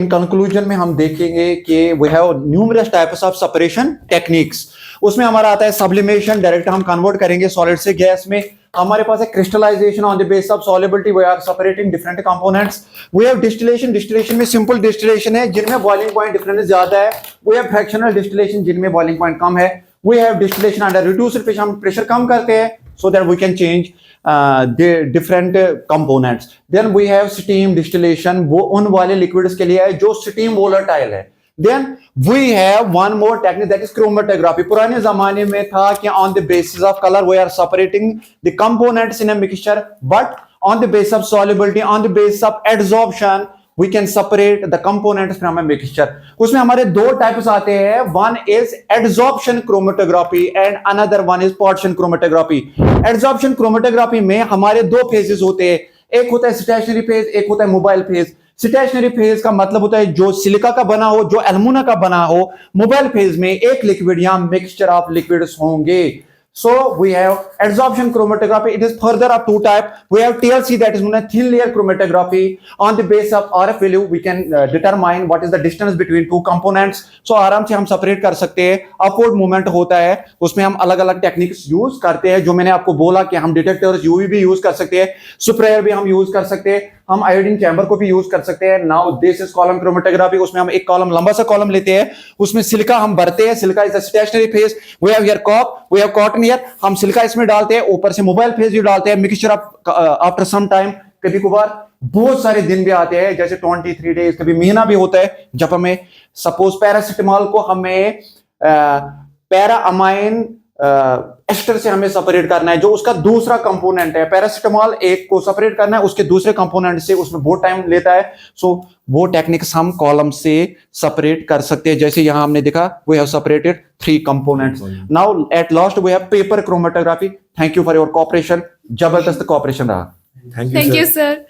In conclusion में हम देखेंगे कि we have numerous types of separation techniques. उसमें हमारा आता है सब्लिमेशन, डायरेक्ट हम कन्वर्ट करेंगे सॉलिड से गैस में। हमारे पास है crystallization, on the base of solubility we are separating different components. We have distillation, distillation में सिंपल डिस्टिलेशन है जिनमें बॉइलिंग पॉइंट डिफरेंस ज्यादा है। वी हैव फ्रैक्शनल डिस्टिलेशन जिनमें बॉइलिंग पॉइंट कम है। We have distillation under reduced pressure, हम pressure कम करते हैं so that we can change the different components. Then we have steam distillation, वो उन वाले liquids के लिए है जो steam volatile है। Then we have one more technique that is chromatography. पुराने जमाने में था कि on the basis of color we are separating the components in a mixture, but on the basis of solubility, on the basis of adsorption, we can separate the components from a mixture. उसमें हमारे दो types आते हैं, one is adsorption chromatography and another one is partition chromatography. Adsorption chromatography में हमारे दो phases होते हैं, एक होता है स्टेशनरी फेज, एक होता है मोबाइल फेज। स्टेशनरी फेज का मतलब होता है जो सिलिका का बना हो, जो एल्युमिना का बना हो। मोबाइल फेज में एक लिक्विड या मिक्सचर ऑफ लिक्विड्स होंगे। So we have adsorption chromatography. It is further of two type. We have TLC, that is known as thin layer chromatography. On the basis of RF value, we can determine what is the distance between two components. So आराम से हम separate कर सकते हैं। Upward movement होता है, उसमें हम अलग अलग टेक्निक्स यूज करते हैं। जो मैंने आपको बोला कि हम डिटेक्टर्स UV भी यूज कर सकते हैं, सुप्रेयर भी हम यूज कर सकते हैं, हम आयोडीन चैम्बर को भी यूज कर सकते हैं। Now this is column chromatography. उसमें हम एक कॉलम, लंबा सा कॉलम लेते हैं, उसमें सिलिका हम भरते हैं। Silica is the stationary phase. We have here cop, we have cotton here. हम सिलिका इसमें डालते हैं, ऊपर से मोबाइल फेज भी डालते हैं। मिक्सचर आफ्टर सम टाइम, कभी कभार बहुत सारे दिन भी आते हैं, जैसे 23 डेज, कभी महीना भी होता है, जब हमें सपोज पैरासिटामोल को हमें पैरा अमाइन एस्टर से हमें सेपरेट करना है, जो उसका दूसरा कंपोनेंट है। पैरासिटामोल एक को सेपरेट करना है उसके दूसरे कंपोनेंट से, उसमें बहुत टाइम लेता है। सो वो टेक्निक्स हम कॉलम से सेपरेट कर सकते हैं। जैसे यहां हमने देखा, we have separated 3 components. Now at last we have paper chromatography. Thank you for your cooperation. जबरदस्त कोऑपरेशन रहा। Thank you sir.